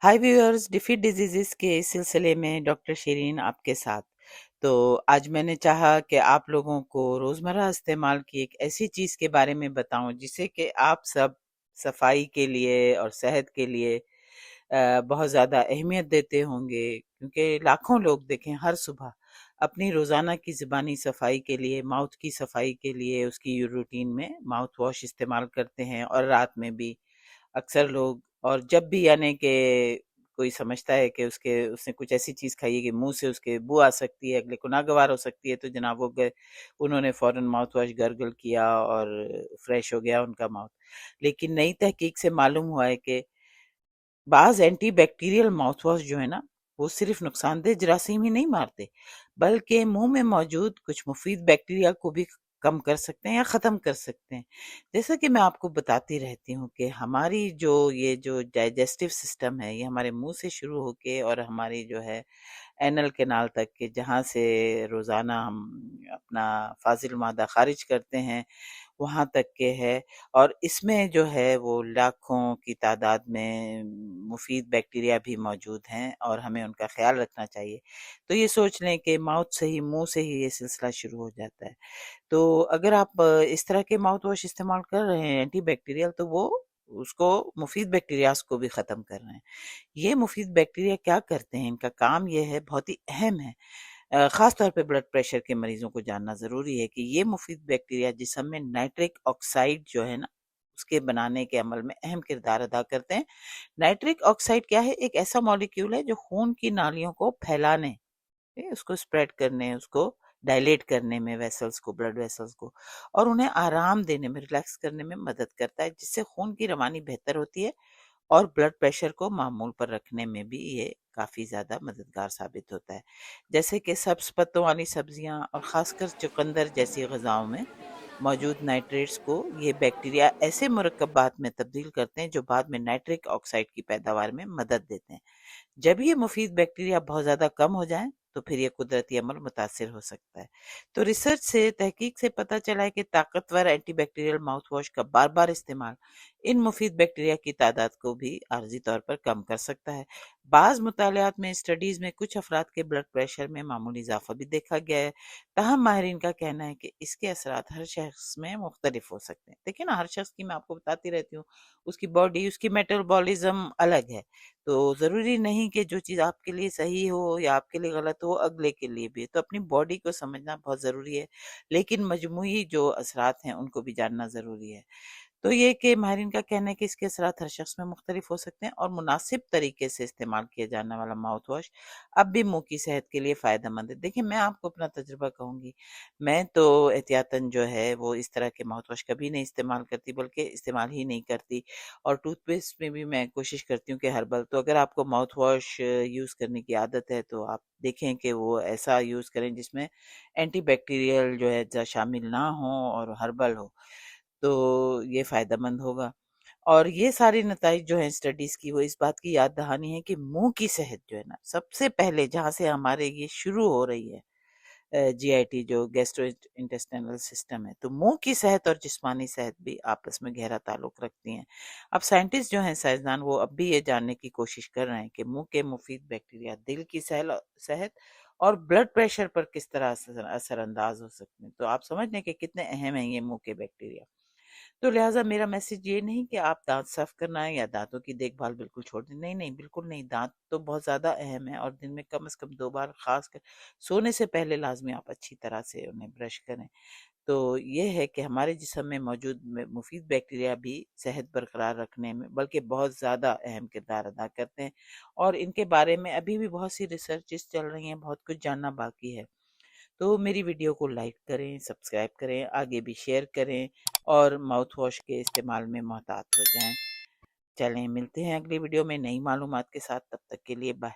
हाय viewers, defeat diseases के इस सिलसिले में डॉक्टर शिरीन आपके साथ। तो आज मैंने चाहा कि आप लोगों को रोज़मर्रा इस्तेमाल की एक ऐसी चीज़ के बारे में बताऊं जिसे कि आप सब सफाई के लिए और सेहत के लिए बहुत ज़्यादा अहमियत देते होंगे, क्योंकि लाखों लोग देखें हर सुबह अपनी रोज़ाना की ज़बानी सफाई के लिए, माउथ की सफाई के लिए उसकी रूटीन में माउथ वॉश इस्तेमाल करते हैं, और रात में भी अक्सर लोग। और जब भी यानी कि कोई समझता है कि उसने कुछ ऐसी चीज़ खाई है कि मुंह से उसके बू आ सकती है, अगले को नागवार हो सकती है, तो जनाब वो गए, उन्होंने फ़ौरन माउथ वॉश गर्गल किया और फ्रेश हो गया उनका माउथ। लेकिन नई तहकीक से मालूम हुआ है कि बाज़ एंटी बैक्टीरियल माउथ वॉश जो है ना, वो सिर्फ नुकसानदेह जरासीम ही नहीं मारते, बल्कि मुंह में मौजूद कुछ मुफीद बैक्टीरिया को भी कम कर सकते हैं या ख़त्म कर सकते हैं। जैसा कि मैं आपको बताती रहती हूँ कि हमारी जो डाइजेस्टिव सिस्टम है, ये हमारे मुंह से शुरू होके और हमारी जो है एनल कैनाल तक के, जहाँ से रोज़ाना हम अपना फाजिल मादा खारिज करते हैं, वहाँ तक के है। और इसमें जो है वो लाखों की तादाद में मुफीद बैक्टीरिया भी मौजूद हैं, और हमें उनका ख्याल रखना चाहिए। तो ये सोच लें कि माउथ से ही, मुंह से ही ये सिलसिला शुरू हो जाता है। तो अगर आप इस तरह के माउथ वॉश इस्तेमाल कर रहे हैं एंटी बैक्टीरियल, तो वो उसको मुफीद बैक्टीरियाज को भी ख़त्म कर रहे हैं। ये मुफीद बैक्टीरिया क्या करते हैं, इनका काम ये है, बहुत ही अहम है। ख़ास तौर पे ब्लड प्रेशर के मरीजों को जानना ज़रूरी है कि ये मुफीद बैक्टीरिया जिस्म में नाइट्रिक ऑक्साइड जो है ना, उसके बनाने के अमल में अहम किरदार अदा करते हैं। नाइट्रिक ऑक्साइड क्या है? एक ऐसा मॉलिक्यूल है जो खून की नालियों को फैलाने, उसको स्प्रेड करने, उसको डायलेट करने में, वेसल्स को, ब्लड वेसल्स को, और उन्हें आराम देने में, रिलैक्स करने में मदद करता है, जिससे खून की रवानी बेहतर होती है और ब्लड प्रेशर को मामूल पर रखने में भी ये काफ़ी ज़्यादा मददगार साबित होता है। जैसे कि सब्ज़ पत्तों वाली सब्जियां और ख़ासकर चुकंदर जैसी ग़िज़ाओं में मौजूद नाइट्रेट्स को ये बैक्टीरिया ऐसे मुरक्कबात में तब्दील करते हैं जो बाद में नाइट्रिक ऑक्साइड की पैदावार में मदद देते हैं। जब ये मुफीद बैक्टीरिया बहुत ज़्यादा कम हो जाएं, तो फिर ये कुदरती अमल मुतासिर हो सकता है। तो रिसर्च से, तहकीक से पता चला है कि ताकतवर एंटीबैक्टीरियल माउथ वॉश का बार बार इस्तेमाल इन मुफीद बैक्टीरिया की तादाद को भी आर्जी तौर पर कम कर सकता है। बाज़ मुतालियात में, स्टडीज़ में कुछ अफराद के ब्लड प्रेशर में मामूली इजाफा भी देखा गया है। ताहम माहिरीन का कहना है कि इसके असरात हर शख्स में मुख्तलिफ हो सकते हैं। देखिए ना, हर शख्स की, मैं आपको बताती रहती हूँ, उसकी बॉडी, उसकी मेटाबॉलिज्म अलग है। तो ज़रूरी नहीं कि जो चीज़ आपके लिए सही हो या आपके लिए गलत हो, अगले के लिए भी। तो अपनी बॉडी को समझना बहुत ज़रूरी है, लेकिन मजमूई जो असरात हैं उनको भी जानना ज़रूरी है। तो ये कि माहिरीन का कहना है कि इसके असरात हर शख्स में मुख्तलिफ हो सकते हैं, और मुनासिब तरीके से इस्तेमाल किया जाने वाला माउथ वॉश अब भी मुंह की सेहत के लिए फ़ायदेमंद है। देखिए, मैं आपको अपना तजुर्बा कहूँगी, मैं तो एहतियातन जो है वो इस तरह के माउथ वॉश कभी नहीं इस्तेमाल करती, बल्कि इस्तेमाल ही नहीं करती। और टूथपेस्ट में भी मैं कोशिश करती हूँ कि हर्बल, तो अगर आपको माउथ वॉश यूज़ करने की आदत है, तो आप देखें कि वो ऐसा यूज़ करें जिसमें एंटी बैक्टीरियल जो है शामिल ना हो और हर्बल हो, तो ये फ़ायदेमंद होगा। और ये सारे नताइज जो हैं स्टडीज़ की, वो इस बात की याद दहानी है कि मुंह की सेहत जो है ना, सबसे पहले जहाँ से हमारे ये शुरू हो रही है, जीआईटी जो गैस्ट्रो इंटेस्टाइनल सिस्टम है, तो मुंह की सेहत और जिस्मानी सेहत भी आपस में गहरा ताल्लुक रखती हैं। अब साइंटिस्ट जो हैं, साइंसदान, वो अब भी ये जानने की कोशिश कर रहे हैं कि मुंह के मुफीद बैक्टीरिया दिल की सेहत और ब्लड प्रेशर पर किस तरह असरअंदाज हो सकते हैं। तो आप समझ लें कि कितने अहम हैं ये मुंह के बैक्टीरिया। तो लिहाजा मेरा मैसेज ये नहीं कि आप दांत साफ करना है या दांतों की देखभाल बिल्कुल छोड़ दें, नहीं नहीं, बिल्कुल नहीं। दांत तो बहुत ज़्यादा अहम है, और दिन में कम से कम 2 बार, खास कर सोने से पहले, लाजमी आप अच्छी तरह से उन्हें ब्रश करें। तो ये है कि हमारे जिस्म में मौजूद मुफीद बैक्टीरिया भी सेहत बरकरार रखने में बल्कि बहुत ज़्यादा अहम किरदार अदा करते हैं, और इनके बारे में अभी भी बहुत सी रिसर्चेस चल रही हैं, बहुत कुछ जानना बाकी है। तो मेरी वीडियो को लाइक करें, सब्सक्राइब करें, आगे भी शेयर करें, और माउथ वॉश के इस्तेमाल में मोहतात हो जाएं। चलें, मिलते हैं अगली वीडियो में नई मालूमात के साथ। तब तक के लिए बाय।